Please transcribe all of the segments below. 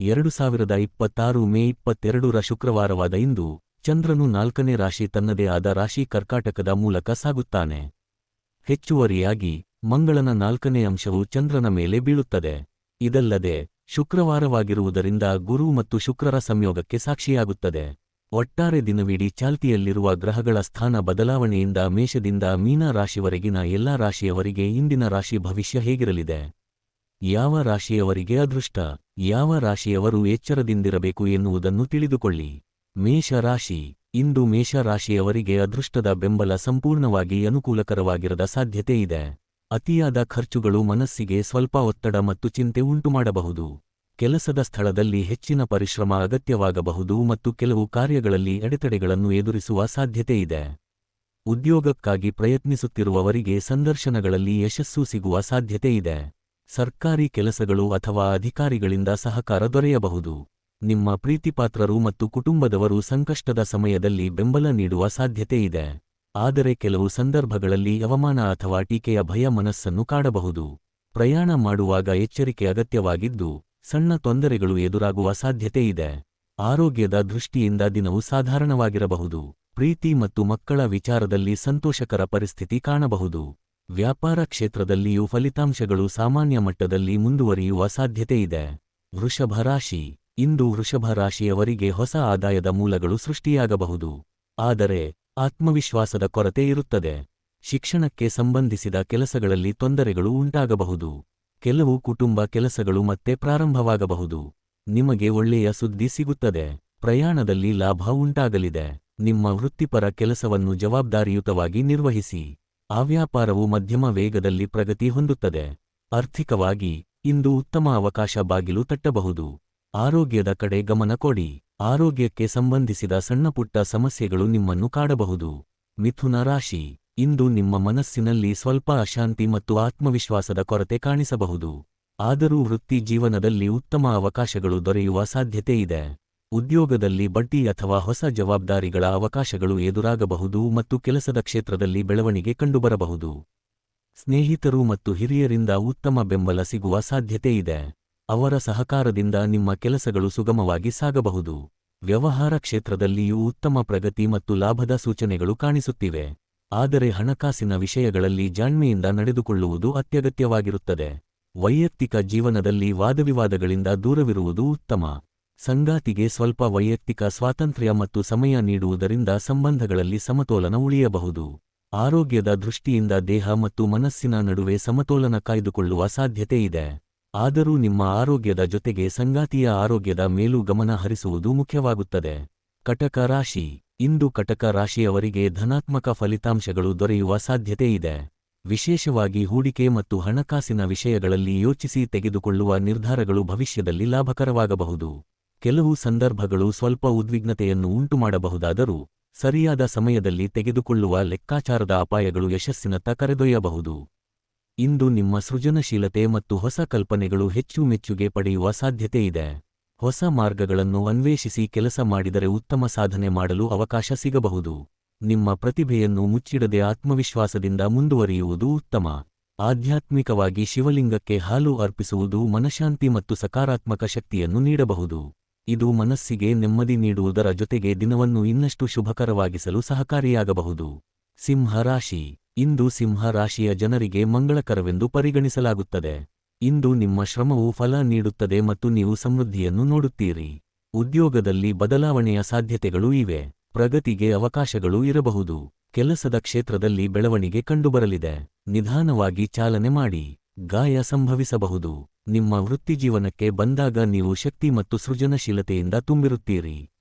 2026 ಮೇ 22ರ ಶುಕ್ರವಾರವಾದ ಇಂದು ಚಂದ್ರನು 4ನೇ ರಾಶಿ ತನ್ನದೇ ಆದ ರಾಶಿ ಕರ್ಕಾಟಕದ ಮೂಲಕ ಸಾಗುತ್ತಾನೆ. ಹೆಚ್ಚುವರಿಯಾಗಿ ಮಂಗಳನ 4ನೇ ಅಂಶವು ಚಂದ್ರನ ಮೇಲೆ ಬೀಳುತ್ತದೆ. ಇದಲ್ಲದೆ ಶುಕ್ರವಾರವಾಗಿರುವುದರಿಂದ ಗುರು ಮತ್ತು ಶುಕ್ರರ ಸಂಯೋಗಕ್ಕೆ ಸಾಕ್ಷಿಯಾಗುತ್ತದೆ. ಒಟ್ಟಾರೆ ದಿನವಿಡೀ ಚಾಲ್ತಿಯಲ್ಲಿರುವ ಗ್ರಹಗಳ ಸ್ಥಾನ ಬದಲಾವಣೆಯಿಂದ ಮೇಷದಿಂದ ಮೀನ ರಾಶಿವರೆಗಿನ ಎಲ್ಲಾ ರಾಶಿಯವರಿಗೆ ಇಂದಿನ ರಾಶಿ ಭವಿಷ್ಯ ಹೇಗಿರಲಿದೆ, ಯಾವ ರಾಶಿಯವರಿಗೆ ಅದೃಷ್ಟ, ಯಾವ ರಾಶಿಯವರು ಎಚ್ಚರದಿಂದಿರಬೇಕು ಎನ್ನುವುದನ್ನು ತಿಳಿದುಕೊಳ್ಳಿ. ಮೇಷ ರಾಶಿ. ಇಂದು ಮೇಷ ರಾಶಿಯವರಿಗೆ ಅದೃಷ್ಟದ ಬೆಂಬಲ ಸಂಪೂರ್ಣವಾಗಿ ಅನುಕೂಲಕರವಾಗಿರದ ಸಾಧ್ಯತೆ ಇದೆ. ಅತಿಯಾದ ಖರ್ಚುಗಳು ಮನಸ್ಸಿಗೆ ಸ್ವಲ್ಪ ಒತ್ತಡ ಮತ್ತು ಚಿಂತೆ ಉಂಟುಮಾಡಬಹುದು. ಕೆಲಸದ ಸ್ಥಳದಲ್ಲಿ ಹೆಚ್ಚಿನ ಪರಿಶ್ರಮ ಅಗತ್ಯವಾಗಬಹುದು ಮತ್ತು ಕೆಲವು ಕಾರ್ಯಗಳಲ್ಲಿ ಅಡೆತಡೆಗಳನ್ನು ಎದುರಿಸುವ ಸಾಧ್ಯತೆ ಇದೆ. ಉದ್ಯೋಗಕ್ಕಾಗಿ ಪ್ರಯತ್ನಿಸುತ್ತಿರುವವರಿಗೆ ಸಂದರ್ಶನಗಳಲ್ಲಿ ಯಶಸ್ಸು ಸಿಗುವ ಸಾಧ್ಯತೆ ಇದೆ. ಸರ್ಕಾರಿ ಕೆಲಸಗಳು ಅಥವಾ ಅಧಿಕಾರಿಗಳಿಂದ ಸಹಕಾರ ದೊರೆಯಬಹುದು. ನಿಮ್ಮ ಪ್ರೀತಿಪಾತ್ರರು ಮತ್ತು ಕುಟುಂಬದವರು ಸಂಕಷ್ಟದ ಸಮಯದಲ್ಲಿ ಬೆಂಬಲ ನೀಡುವ ಸಾಧ್ಯತೆ ಇದೆ. ಆದರೆ ಕೆಲವು ಸಂದರ್ಭಗಳಲ್ಲಿ ಅವಮಾನ ಅಥವಾ ಟೀಕೆಯ ಭಯ ಮನಸ್ಸನ್ನು ಕಾಡಬಹುದು. ಪ್ರಯಾಣ ಮಾಡುವಾಗ ಎಚ್ಚರಿಕೆ ಅಗತ್ಯವಾಗಿದ್ದು, ಸಣ್ಣ ತೊಂದರೆಗಳು ಎದುರಾಗುವ ಸಾಧ್ಯತೆ ಇದೆ. ಆರೋಗ್ಯದ ದೃಷ್ಟಿಯಿಂದ ದಿನವು ಸಾಧಾರಣವಾಗಿರಬಹುದು. ಪ್ರೀತಿ ಮತ್ತು ಮಕ್ಕಳ ವಿಚಾರದಲ್ಲಿ ಸಂತೋಷಕರ ಪರಿಸ್ಥಿತಿ ಕಾಣಬಹುದು. ವ್ಯಾಪಾರ ಕ್ಷೇತ್ರದಲ್ಲಿಯೂ ಫಲಿತಾಂಶಗಳು ಸಾಮಾನ್ಯ ಮಟ್ಟದಲ್ಲಿ ಮುಂದುವರಿಯುವ ಸಾಧ್ಯತೆ ಇದೆ. ವೃಷಭ ರಾಶಿ. ಇಂದು ವೃಷಭ ರಾಶಿಯವರಿಗೆ ಹೊಸ ಆದಾಯದ ಮೂಲಗಳು ಸೃಷ್ಟಿಯಾಗಬಹುದು. ಆದರೆ ಆತ್ಮವಿಶ್ವಾಸದ ಕೊರತೆ ಇರುತ್ತದೆ. ಶಿಕ್ಷಣಕ್ಕೆ ಸಂಬಂಧಿಸಿದ ಕೆಲಸಗಳಲ್ಲಿ ತೊಂದರೆಗಳು ಉಂಟಾಗಬಹುದು. ಕೆಲವು ಕುಟುಂಬ ಕೆಲಸಗಳು ಮತ್ತೆ ಪ್ರಾರಂಭವಾಗಬಹುದು. ನಿಮಗೆ ಒಳ್ಳೆಯ ಸುದ್ದಿ ಸಿಗುತ್ತದೆ. ಪ್ರಯಾಣದಲ್ಲಿ ಲಾಭ ಉಂಟಾಗಲಿದೆ. ನಿಮ್ಮ ವೃತ್ತಿಪರ ಕೆಲಸವನ್ನು ಜವಾಬ್ದಾರಿಯುತವಾಗಿ ನಿರ್ವಹಿಸಿ. ಆ ವ್ಯಾಪಾರವು ಮಧ್ಯಮ ವೇಗದಲ್ಲಿ ಪ್ರಗತಿ ಹೊಂದುತ್ತದೆ. ಆರ್ಥಿಕವಾಗಿ ಇಂದು ಉತ್ತಮ ಅವಕಾಶ ಬಾಗಿಲು ತಟ್ಟಬಹುದು. ಆರೋಗ್ಯದ ಕಡೆ ಗಮನ ಕೊಡಿ. ಆರೋಗ್ಯಕ್ಕೆ ಸಂಬಂಧಿಸಿದ ಸಣ್ಣಪುಟ್ಟ ಸಮಸ್ಯೆಗಳು ನಿಮ್ಮನ್ನು ಕಾಡಬಹುದು. ಮಿಥುನ ರಾಶಿ. ಇಂದು ನಿಮ್ಮ ಮನಸ್ಸಿನಲ್ಲಿ ಸ್ವಲ್ಪ ಅಶಾಂತಿ ಮತ್ತು ಆತ್ಮವಿಶ್ವಾಸದ ಕೊರತೆ ಕಾಣಿಸಬಹುದು. ಆದರೂ ವೃತ್ತಿ ಜೀವನದಲ್ಲಿ ಉತ್ತಮ ಅವಕಾಶಗಳು ದೊರೆಯುವ ಸಾಧ್ಯತೆ ಇದೆ. ಉದ್ಯೋಗದಲ್ಲಿ ಬಡ್ತಿ ಅಥವಾ ಹೊಸ ಜವಾಬ್ದಾರಿಗಳ ಅವಕಾಶಗಳು ಎದುರಾಗಬಹುದು ಮತ್ತು ಕೆಲಸದ ಕ್ಷೇತ್ರದಲ್ಲಿ ಬೆಳವಣಿಗೆ ಕಂಡುಬರಬಹುದು. ಸ್ನೇಹಿತರು ಮತ್ತು ಹಿರಿಯರಿಂದ ಉತ್ತಮ ಬೆಂಬಲ ಸಿಗುವ ಸಾಧ್ಯತೆ ಇದೆ. ಅವರ ಸಹಕಾರದಿಂದ ನಿಮ್ಮ ಕೆಲಸಗಳು ಸುಗಮವಾಗಿ ಸಾಗಬಹುದು. ವ್ಯವಹಾರ ಕ್ಷೇತ್ರದಲ್ಲಿಯೂ ಉತ್ತಮ ಪ್ರಗತಿ ಮತ್ತು ಲಾಭದ ಸೂಚನೆಗಳು ಕಾಣಿಸುತ್ತಿವೆ. ಆದರೆ ಹಣಕಾಸಿನ ವಿಷಯಗಳಲ್ಲಿ ಜಾಣ್ಮೆಯಿಂದ ನಡೆದುಕೊಳ್ಳುವುದು ಅತ್ಯಗತ್ಯವಾಗಿರುತ್ತದೆ. ವೈಯಕ್ತಿಕ ಜೀವನದಲ್ಲಿ ವಾದವಿವಾದಗಳಿಂದ ದೂರವಿರುವುದು ಉತ್ತಮ. ಸಂಗಾತಿಗೆ ಸ್ವಲ್ಪ ವೈಯಕ್ತಿಕ ಸ್ವಾತಂತ್ರ್ಯ ಮತ್ತು ಸಮಯ ನೀಡುವುದರಿಂದ ಸಂಬಂಧಗಳಲ್ಲಿ ಸಮತೋಲನ ಉಳಿಯಬಹುದು. ಆರೋಗ್ಯದ ದೃಷ್ಟಿಯಿಂದ ದೇಹ ಮತ್ತು ಮನಸ್ಸಿನ ನಡುವೆ ಸಮತೋಲನ ಕಾಯ್ದುಕೊಳ್ಳುವ ಸಾಧ್ಯತೆ ಇದೆ. ಆದರೂ ನಿಮ್ಮ ಆರೋಗ್ಯದ ಜೊತೆಗೆ ಸಂಗಾತಿಯ ಆರೋಗ್ಯದ ಮೇಲೂ ಗಮನ ಹರಿಸುವುದು ಮುಖ್ಯವಾಗುತ್ತದೆ. ಕಟಕ ರಾಶಿ. ಇಂದು ಕಟಕ ರಾಶಿಯವರಿಗೆ ಧನಾತ್ಮಕ ಫಲಿತಾಂಶಗಳು ದೊರೆಯುವ ಸಾಧ್ಯತೆ ಇದೆ. ವಿಶೇಷವಾಗಿ ಹೂಡಿಕೆ ಮತ್ತು ಹಣಕಾಸಿನ ವಿಷಯಗಳಲ್ಲಿ ಯೋಚಿಸಿ ತೆಗೆದುಕೊಳ್ಳುವ ನಿರ್ಧಾರಗಳು ಭವಿಷ್ಯದಲ್ಲಿ ಲಾಭಕರವಾಗಬಹುದು. ಕೆಲವು ಸಂದರ್ಭಗಳು ಸ್ವಲ್ಪ ಉದ್ವಿಗ್ನತೆಯನ್ನು ಉಂಟುಮಾಡಬಹುದಾದರೂ ಸರಿಯಾದ ಸಮಯದಲ್ಲಿ ತೆಗೆದುಕೊಳ್ಳುವ ಲೆಕ್ಕಾಚಾರದ ಅಪಾಯಗಳು ಯಶಸ್ಸಿನತ್ತ ಕರೆದೊಯ್ಯಬಹುದು. ಇಂದು ನಿಮ್ಮ ಸೃಜನಶೀಲತೆ ಮತ್ತು ಹೊಸ ಕಲ್ಪನೆಗಳು ಹೆಚ್ಚು ಮೆಚ್ಚುಗೆ ಪಡೆಯುವ ಸಾಧ್ಯತೆ ಇದೆ. ಹೊಸ ಮಾರ್ಗಗಳನ್ನು ಅನ್ವೇಷಿಸಿ ಕೆಲಸ ಮಾಡಿದರೆ ಉತ್ತಮ ಸಾಧನೆ ಮಾಡಲು ಅವಕಾಶ ಸಿಗಬಹುದು. ನಿಮ್ಮ ಪ್ರತಿಭೆಯನ್ನು ಮುಚ್ಚಿಡದೆ ಆತ್ಮವಿಶ್ವಾಸದಿಂದ ಮುಂದುವರಿಯುವುದು ಉತ್ತಮ. ಆಧ್ಯಾತ್ಮಿಕವಾಗಿ ಶಿವಲಿಂಗಕ್ಕೆ ಹಾಲು ಅರ್ಪಿಸುವುದು ಮನಃಶಾಂತಿ ಮತ್ತು ಸಕಾರಾತ್ಮಕ ಶಕ್ತಿಯನ್ನು ನೀಡಬಹುದು. ಇದು ಮನಸ್ಸಿಗೆ ನೆಮ್ಮದಿ ನೀಡುವುದರ ಜೊತೆಗೆ ದಿನವನ್ನು ಇನ್ನಷ್ಟು ಶುಭಕರವಾಗಿಸಲು ಸಹಕಾರಿಯಾಗಬಹುದು. ಸಿಂಹ ರಾಶಿ. ಇಂದು ಸಿಂಹ ರಾಶಿಯ ಜನರಿಗೆ ಮಂಗಳಕರವೆಂದು ಪರಿಗಣಿಸಲಾಗುತ್ತದೆ. ಇಂದು ನಿಮ್ಮ ಶ್ರಮವು ಫಲ ನೀಡುತ್ತದೆ ಮತ್ತು ನೀವು ಸಮೃದ್ಧಿಯನ್ನು ನೋಡುತ್ತೀರಿ. ಉದ್ಯೋಗದಲ್ಲಿ ಬದಲಾವಣೆಯ ಸಾಧ್ಯತೆಗಳೂ ಇವೆ. ಪ್ರಗತಿಗೆ ಅವಕಾಶಗಳೂ ಇರಬಹುದು. ಕೆಲಸದ ಕ್ಷೇತ್ರದಲ್ಲಿ ಬೆಳವಣಿಗೆ ಕಂಡುಬರಲಿದೆ. ನಿಧಾನವಾಗಿ ಚಾಲನೆ ಮಾಡಿ. ಗಾಯ ಸಂಭವಿಸಬಹುದು. ನಿಮ್ಮ ವೃತ್ತಿಜೀವನಕ್ಕೆ ಬಂದಾಗ ನೀವು ಶಕ್ತಿ ಮತ್ತು ಸೃಜನಶೀಲತೆಯಿಂದ ತುಂಬಿರುತ್ತೀರಿ.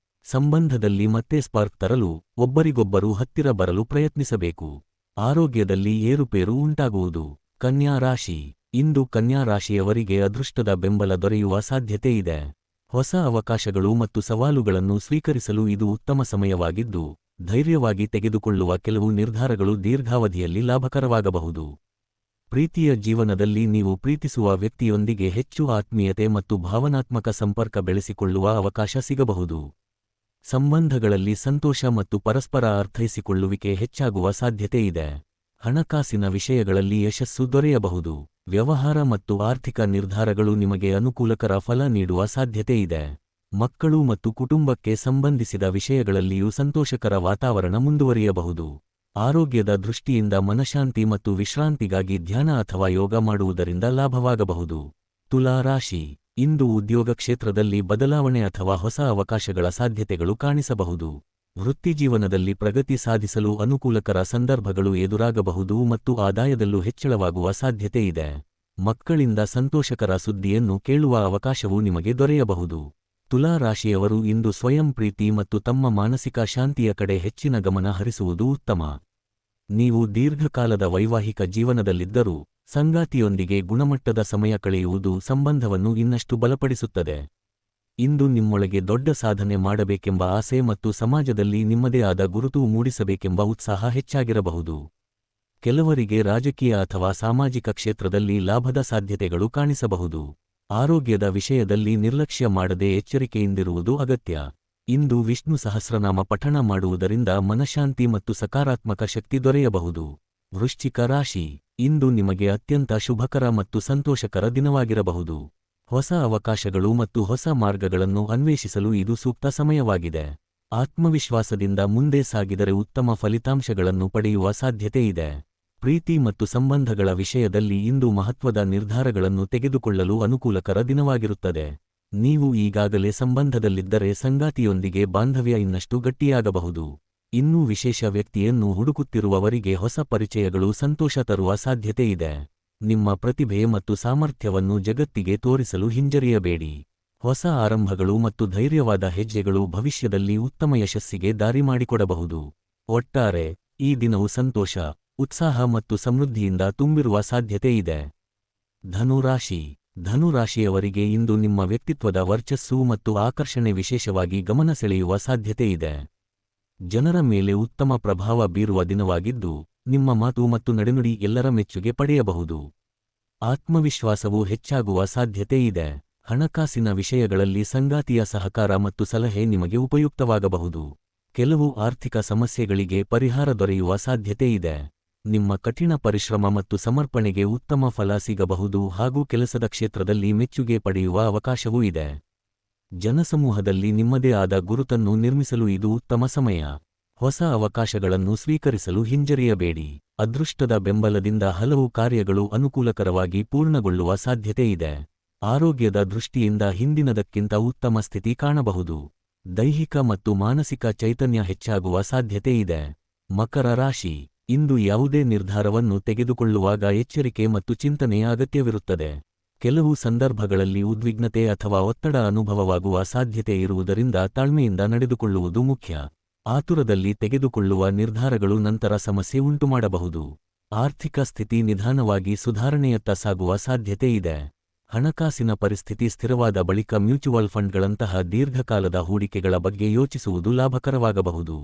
ಸಂಬಂಧದಲ್ಲಿ ಮತ್ತೆ ಸ್ಪಾರ್ಕ್ ತರಲು ಒಬ್ಬರಿಗೊಬ್ಬರು ಹತ್ತಿರ ಬರಲು ಪ್ರಯತ್ನಿಸಬೇಕು. ಆರೋಗ್ಯದಲ್ಲಿ ಏರುಪೇರು ಉಂಟಾಗುವುದು. ಕನ್ಯಾ ರಾಶಿ. ಇಂದು ಕನ್ಯಾ ರಾಶಿಯವರಿಗೆ ಅದೃಷ್ಟದ ಬೆಂಬಲ ದೊರೆಯುವ ಸಾಧ್ಯತೆ ಇದೆ. ಹೊಸ ಅವಕಾಶಗಳು ಮತ್ತು ಸವಾಲುಗಳನ್ನು ಸ್ವೀಕರಿಸಲು ಇದು ಉತ್ತಮ ಸಮಯವಾಗಿದ್ದು, ಧೈರ್ಯವಾಗಿ ತೆಗೆದುಕೊಳ್ಳುವ ಕೆಲವು ನಿರ್ಧಾರಗಳು ದೀರ್ಘಾವಧಿಯಲ್ಲಿ ಲಾಭಕರವಾಗಬಹುದು. ಪ್ರೀತಿಯ ಜೀವನದಲ್ಲಿ ನೀವು ಪ್ರೀತಿಸುವ ವ್ಯಕ್ತಿಯೊಂದಿಗೆ ಹೆಚ್ಚು ಆತ್ಮೀಯತೆ ಮತ್ತು ಭಾವನಾತ್ಮಕ ಸಂಪರ್ಕ ಬೆಳೆಸಿಕೊಳ್ಳುವ ಅವಕಾಶ ಸಿಗಬಹುದು. ಸಂಬಂಧಗಳಲ್ಲಿ ಸಂತೋಷ ಮತ್ತು ಪರಸ್ಪರ ಅರ್ಥೈಸಿಕೊಳ್ಳುವಿಕೆ ಹೆಚ್ಚಾಗುವ ಸಾಧ್ಯತೆ ಇದೆ. ಹಣಕಾಸಿನ ವಿಷಯಗಳಲ್ಲಿ ಯಶಸ್ಸು ದೊರೆಯಬಹುದು. ವ್ಯವಹಾರ ಮತ್ತು ಆರ್ಥಿಕ ನಿರ್ಧಾರಗಳು ನಿಮಗೆ ಅನುಕೂಲಕರ ಫಲ ನೀಡುವ ಸಾಧ್ಯತೆಯಿದೆ. ಮಕ್ಕಳು ಮತ್ತು ಕುಟುಂಬಕ್ಕೆ ಸಂಬಂಧಿಸಿದ ವಿಷಯಗಳಲ್ಲಿಯೂ ಸಂತೋಷಕರ ವಾತಾವರಣ ಮುಂದುವರಿಯಬಹುದು. ಆರೋಗ್ಯದ ದೃಷ್ಟಿಯಿಂದ ಮನಃಶಾಂತಿ ಮತ್ತು ವಿಶ್ರಾಂತಿಗಾಗಿ ಧ್ಯಾನ ಅಥವಾ ಯೋಗ ಮಾಡುವುದರಿಂದ ಲಾಭವಾಗಬಹುದು. ತುಲಾ ರಾಶಿ. ಇಂದು ಉದ್ಯೋಗ ಕ್ಷೇತ್ರದಲ್ಲಿ ಬದಲಾವಣೆ ಅಥವಾ ಹೊಸ ಅವಕಾಶಗಳ ಸಾಧ್ಯತೆಗಳು ಕಾಣಿಸಬಹುದು. ವೃತ್ತಿಜೀವನದಲ್ಲಿ ಪ್ರಗತಿ ಸಾಧಿಸಲು ಅನುಕೂಲಕರ ಸಂದರ್ಭಗಳು ಎದುರಾಗಬಹುದು ಮತ್ತು ಆದಾಯದಲ್ಲೂ ಹೆಚ್ಚಳವಾಗುವ ಸಾಧ್ಯತೆಯಿದೆ. ಮಕ್ಕಳಿಂದ ಸಂತೋಷಕರ ಸುದ್ದಿಯನ್ನು ಕೇಳುವ ಅವಕಾಶವೂ ನಿಮಗೆ ದೊರೆಯಬಹುದು. ತುಲಾ ರಾಶಿಯವರು ಇಂದು ಸ್ವಯಂ ಪ್ರೀತಿ ಮತ್ತು ತಮ್ಮ ಮಾನಸಿಕ ಶಾಂತಿಯ ಕಡೆ ಹೆಚ್ಚಿನ ಗಮನ ಹರಿಸುವುದು ಉತ್ತಮ. ನೀವು ದೀರ್ಘಕಾಲದ ವೈವಾಹಿಕ ಜೀವನದಲ್ಲಿದ್ದರೂ ಸಂಗಾತಿಯೊಂದಿಗೆ ಗುಣಮಟ್ಟದ ಸಮಯ ಕಳೆಯುವುದು ಸಂಬಂಧವನ್ನು ಇನ್ನಷ್ಟು ಬಲಪಡಿಸುತ್ತದೆ. ಇಂದು ನಿಮ್ಮೊಳಗೆ ದೊಡ್ಡ ಸಾಧನೆ ಮಾಡಬೇಕೆಂಬ ಆಸೆ ಮತ್ತು ಸಮಾಜದಲ್ಲಿ ನಿಮ್ಮದೇ ಆದ ಗುರುತು ಮೂಡಿಸಬೇಕೆಂಬ ಉತ್ಸಾಹ ಹೆಚ್ಚಾಗಿರಬಹುದು. ಕೆಲವರಿಗೆ ರಾಜಕೀಯ ಅಥವಾ ಸಾಮಾಜಿಕ ಕ್ಷೇತ್ರದಲ್ಲಿ ಲಾಭದ ಸಾಧ್ಯತೆಗಳು ಕಾಣಿಸಬಹುದು. ಆರೋಗ್ಯದ ವಿಷಯದಲ್ಲಿ ನಿರ್ಲಕ್ಷ್ಯ ಮಾಡದೆ ಎಚ್ಚರಿಕೆಯಿಂದಿರುವುದು ಅಗತ್ಯ. ಇಂದು ವಿಷ್ಣು ಸಹಸ್ರನಾಮ ಪಠಣ ಮಾಡುವುದರಿಂದ ಮನಃಶಾಂತಿ ಮತ್ತು ಸಕಾರಾತ್ಮಕ ಶಕ್ತಿ ದೊರೆಯಬಹುದು. ವೃಶ್ಚಿಕ ರಾಶಿ. ಇಂದು ನಿಮಗೆ ಅತ್ಯಂತ ಶುಭಕರ ಮತ್ತು ಸಂತೋಷಕರ ದಿನವಾಗಿರಬಹುದು. ಹೊಸ ಅವಕಾಶಗಳು ಮತ್ತು ಹೊಸ ಮಾರ್ಗಗಳನ್ನು ಅನ್ವೇಷಿಸಲು ಇದು ಸೂಕ್ತ ಸಮಯವಾಗಿದೆ. ಆತ್ಮವಿಶ್ವಾಸದಿಂದ ಮುಂದೆ ಸಾಗಿದರೆ ಉತ್ತಮ ಫಲಿತಾಂಶಗಳನ್ನು ಪಡೆಯುವ ಸಾಧ್ಯತೆಯಿದೆ. ಪ್ರೀತಿ ಮತ್ತು ಸಂಬಂಧಗಳ ವಿಷಯದಲ್ಲಿ ಇಂದು ಮಹತ್ವದ ನಿರ್ಧಾರಗಳನ್ನು ತೆಗೆದುಕೊಳ್ಳಲು ಅನುಕೂಲಕರ ದಿನವಾಗಿರುತ್ತದೆ. ನೀವು ಈಗಾಗಲೇ ಸಂಬಂಧದಲ್ಲಿದ್ದರೆ ಸಂಗಾತಿಯೊಂದಿಗೆ ಬಾಂಧವ್ಯ ಇನ್ನಷ್ಟು ಗಟ್ಟಿಯಾಗಬಹುದು. ಇನ್ನೂ ವಿಶೇಷ ವ್ಯಕ್ತಿಯನ್ನು ಹುಡುಕುತ್ತಿರುವವರಿಗೆ ಹೊಸ ಪರಿಚಯಗಳು ಸಂತೋಷ ತರುವ ಸಾಧ್ಯತೆಯಿದೆ. ನಿಮ್ಮ ಪ್ರತಿಭೆ ಮತ್ತು ಸಾಮರ್ಥ್ಯವನ್ನು ಜಗತ್ತಿಗೆ ತೋರಿಸಲು ಹಿಂಜರಿಯಬೇಡಿ. ಹೊಸ ಆರಂಭಗಳು ಮತ್ತು ಧೈರ್ಯವಾದ ಹೆಜ್ಜೆಗಳು ಭವಿಷ್ಯದಲ್ಲಿ ಉತ್ತಮ ಯಶಸ್ಸಿಗೆ ದಾರಿ ಮಾಡಿಕೊಡಬಹುದು. ಒಟ್ಟಾರೆ ಈ ದಿನವು ಸಂತೋಷ, ಉತ್ಸಾಹ ಮತ್ತು ಸಮೃದ್ಧಿಯಿಂದ ತುಂಬಿರುವ ಸಾಧ್ಯತೆಯಿದೆ. ಧನುರಾಶಿ. ಧನುರಾಶಿಯವರಿಗೆ ಇಂದು ನಿಮ್ಮ ವ್ಯಕ್ತಿತ್ವದ ವರ್ಚಸ್ಸು ಮತ್ತು ಆಕರ್ಷಣೆ ವಿಶೇಷವಾಗಿ ಗಮನ ಸೆಳೆಯುವ ಸಾಧ್ಯತೆಯಿದೆ. ಜನರ ಮೇಲೆ ಉತ್ತಮ ಪ್ರಭಾವ ಬೀರುವ ದಿನವಾಗಿದ್ದು, ನಿಮ್ಮ ಮಾತು ಮತ್ತು ನಡೆನುಡಿ ಎಲ್ಲರ ಮೆಚ್ಚುಗೆ ಪಡೆಯಬಹುದು. ಆತ್ಮವಿಶ್ವಾಸವು ಹೆಚ್ಚಾಗುವ ಸಾಧ್ಯತೆಯಿದೆ. ಹಣಕಾಸಿನ ವಿಷಯಗಳಲ್ಲಿ ಸಂಗಾತಿಯ ಸಹಕಾರ ಮತ್ತು ಸಲಹೆ ನಿಮಗೆ ಉಪಯುಕ್ತವಾಗಬಹುದು. ಕೆಲವು ಆರ್ಥಿಕ ಸಮಸ್ಯೆಗಳಿಗೆ ಪರಿಹಾರ ದೊರೆಯುವ ಸಾಧ್ಯತೆಯಿದೆ. ನಿಮ್ಮ ಕಠಿಣ ಪರಿಶ್ರಮ ಮತ್ತು ಸಮರ್ಪಣೆಗೆ ಉತ್ತಮ ಫಲ ಸಿಗಬಹುದು ಹಾಗೂ ಕೆಲಸದ ಕ್ಷೇತ್ರದಲ್ಲಿ ಮೆಚ್ಚುಗೆ ಪಡೆಯುವ ಅವಕಾಶವೂ ಇದೆ. ಜನಸಮೂಹದಲ್ಲಿ ನಿಮ್ಮದೇ ಆದ ಗುರುತನ್ನು ನಿರ್ಮಿಸಲು ಇದು ಉತ್ತಮ ಸಮಯ. ಹೊಸ ಅವಕಾಶಗಳನ್ನು ಸ್ವೀಕರಿಸಲು ಹಿಂಜರಿಯಬೇಡಿ. ಅದೃಷ್ಟದ ಬೆಂಬಲದಿಂದ ಹಲವು ಕಾರ್ಯಗಳು ಅನುಕೂಲಕರವಾಗಿ ಪೂರ್ಣಗೊಳ್ಳುವ ಸಾಧ್ಯತೆಯಿದೆ. ಆರೋಗ್ಯದ ದೃಷ್ಟಿಯಿಂದ ಹಿಂದಿನದಕ್ಕಿಂತ ಉತ್ತಮ ಸ್ಥಿತಿ ಕಾಣಬಹುದು. ದೈಹಿಕ ಮತ್ತು ಮಾನಸಿಕ ಚೈತನ್ಯ ಹೆಚ್ಚಾಗುವ ಸಾಧ್ಯತೆಯಿದೆ. ಮಕರ ರಾಶಿ. ಇಂದು ಯಾವುದೇ ನಿರ್ಧಾರವನ್ನು ತೆಗೆದುಕೊಳ್ಳುವಾಗ ಎಚ್ಚರಿಕೆ ಮತ್ತು ಚಿಂತನೆಯ ಅಗತ್ಯವಿರುತ್ತದೆ. ಕೆಲವು ಸಂದರ್ಭಗಳಲ್ಲಿ ಉದ್ವಿಗ್ನತೆ ಅಥವಾ ಒತ್ತಡ ಅನುಭವವಾಗುವ ಸಾಧ್ಯತೆ ಇರುವುದರಿಂದ ತಾಳ್ಮೆಯಿಂದ ನಡೆದುಕೊಳ್ಳುವುದು ಮುಖ್ಯ. ಆತುರದಲ್ಲಿ ತೆಗೆದುಕೊಳ್ಳುವ ನಿರ್ಧಾರಗಳು ನಂತರ ಸಮಸ್ಯೆ ಉಂಟುಮಾಡಬಹುದು. ಆರ್ಥಿಕ ಸ್ಥಿತಿ ನಿಧಾನವಾಗಿ ಸುಧಾರಣೆಯತ್ತ ಸಾಗುವ ಸಾಧ್ಯತೆಯಿದೆ. ಹಣಕಾಸಿನ ಪರಿಸ್ಥಿತಿ ಸ್ಥಿರವಾದ ಬಳಿಕ ಮ್ಯೂಚುವಲ್ ಫಂಡ್ಗಳಂತಹ ದೀರ್ಘಕಾಲದ ಹೂಡಿಕೆಗಳ ಬಗ್ಗೆ ಯೋಚಿಸುವುದು ಲಾಭಕರವಾಗಬಹುದು.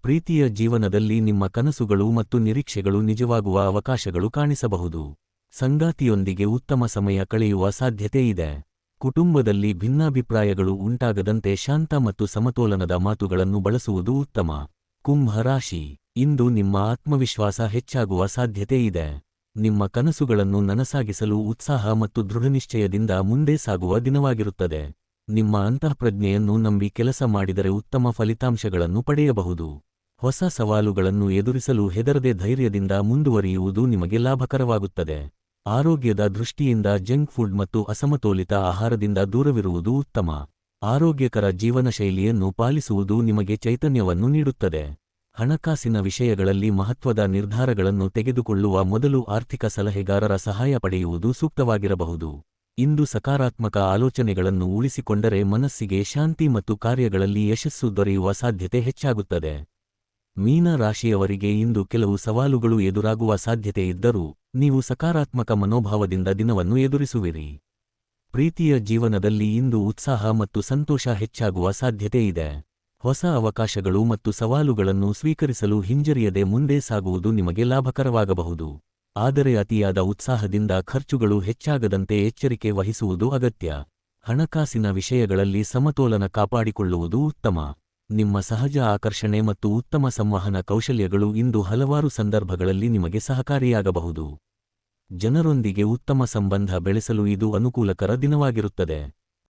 ಪ್ರೀತಿಯ ಜೀವನದಲ್ಲಿ ನಿಮ್ಮ ಕನಸುಗಳು ಮತ್ತು ನಿರೀಕ್ಷೆಗಳು ನಿಜವಾಗುವ ಅವಕಾಶಗಳು ಕಾಣಿಸಬಹುದು. ಸಂಗಾತಿಯೊಂದಿಗೆ ಉತ್ತಮ ಸಮಯ ಕಳೆಯುವ ಸಾಧ್ಯತೆಯಿದೆ. ಕುಟುಂಬದಲ್ಲಿ ಭಿನ್ನಾಭಿಪ್ರಾಯಗಳು ಉಂಟಾಗದಂತೆ ಶಾಂತ ಮತ್ತು ಸಮತೋಲನದ ಮಾತುಗಳನ್ನು ಬಳಸುವುದು ಉತ್ತಮ. ಕುಂಭ ರಾಶಿ. ಇಂದು ನಿಮ್ಮ ಆತ್ಮವಿಶ್ವಾಸ ಹೆಚ್ಚಾಗುವ ಸಾಧ್ಯತೆಯಿದೆ. ನಿಮ್ಮ ಕನಸುಗಳನ್ನು ನನಸಾಗಿಸಲು ಉತ್ಸಾಹ ಮತ್ತು ದೃಢನಿಶ್ಚಯದಿಂದ ಮುಂದೆ ಸಾಗುವ ದಿನವಾಗಿರುತ್ತದೆ. ನಿಮ್ಮ ಅಂತಃಪ್ರಜ್ಞೆಯನ್ನು ನಂಬಿ ಕೆಲಸ ಮಾಡಿದರೆ ಉತ್ತಮ ಫಲಿತಾಂಶಗಳನ್ನು ಪಡೆಯಬಹುದು. ಹೊಸ ಸವಾಲುಗಳನ್ನು ಎದುರಿಸಲು ಹೆದರದೆ ಧೈರ್ಯದಿಂದ ಮುಂದುವರಿಯುವುದು ನಿಮಗೆ ಲಾಭಕರವಾಗುತ್ತದೆ. ಆರೋಗ್ಯದ ದೃಷ್ಟಿಯಿಂದ ಜಂಕ್ ಫುಡ್ ಮತ್ತು ಅಸಮತೋಲಿತ ಆಹಾರದಿಂದ ದೂರವಿರುವುದು ಉತ್ತಮ. ಆರೋಗ್ಯಕರ ಜೀವನಶೈಲಿಯನ್ನು ಪಾಲಿಸುವುದು ನಿಮಗೆ ಚೈತನ್ಯವನ್ನು ನೀಡುತ್ತದೆ. ಹಣಕಾಸಿನ ವಿಷಯಗಳಲ್ಲಿ ಮಹತ್ವದ ನಿರ್ಧಾರಗಳನ್ನು ತೆಗೆದುಕೊಳ್ಳುವ ಮೊದಲು ಆರ್ಥಿಕ ಸಲಹೆಗಾರರ ಸಹಾಯ ಪಡೆಯುವುದು ಸೂಕ್ತವಾಗಿರಬಹುದು. ಇಂದು ಸಕಾರಾತ್ಮಕ ಆಲೋಚನೆಗಳನ್ನು ಉಳಿಸಿಕೊಂಡರೆ ಮನಸ್ಸಿಗೆ ಶಾಂತಿ ಮತ್ತು ಕಾರ್ಯಗಳಲ್ಲಿ ಯಶಸ್ಸು ದೊರೆಯುವ ಸಾಧ್ಯತೆ ಹೆಚ್ಚಾಗುತ್ತದೆ. ಮೀನ ರಾಶಿಯವರಿಗೆ ಇಂದು ಕೆಲವು ಸವಾಲುಗಳು ಎದುರಾಗುವ ಸಾಧ್ಯತೆ ಇದ್ದರೂ ನೀವು ಸಕಾರಾತ್ಮಕ ಮನೋಭಾವದಿಂದ ದಿನವನ್ನು ಎದುರಿಸುವಿರಿ. ಪ್ರೀತಿಯ ಜೀವನದಲ್ಲಿ ಇಂದು ಉತ್ಸಾಹ ಮತ್ತು ಸಂತೋಷ ಹೆಚ್ಚಾಗುವ ಸಾಧ್ಯತೆಯಿದೆ. ಹೊಸ ಅವಕಾಶಗಳು ಮತ್ತು ಸವಾಲುಗಳನ್ನು ಸ್ವೀಕರಿಸಲು ಹಿಂಜರಿಯದೆ ಮುಂದೆ ಸಾಗುವುದು ನಿಮಗೆ ಲಾಭಕರವಾಗಬಹುದು. ಆದರೆ ಅತಿಯಾದ ಉತ್ಸಾಹದಿಂದ ಖರ್ಚುಗಳು ಹೆಚ್ಚಾಗದಂತೆ ಎಚ್ಚರಿಕೆ ವಹಿಸುವುದು ಅಗತ್ಯ. ಹಣಕಾಸಿನ ವಿಷಯಗಳಲ್ಲಿ ಸಮತೋಲನ ಕಾಪಾಡಿಕೊಳ್ಳುವುದು ಉತ್ತಮ. ನಿಮ್ಮ ಸಹಜ ಆಕರ್ಷಣೆ ಮತ್ತು ಉತ್ತಮ ಸಂವಹನ ಕೌಶಲ್ಯಗಳು ಇಂದು ಹಲವಾರು ಸಂದರ್ಭಗಳಲ್ಲಿ ನಿಮಗೆ ಸಹಕಾರಿಯಾಗಬಹುದು. ಜನರೊಂದಿಗೆ ಉತ್ತಮ ಸಂಬಂಧ ಬೆಳೆಸಲು ಇದು ಅನುಕೂಲಕರ ದಿನವಾಗಿರುತ್ತದೆ.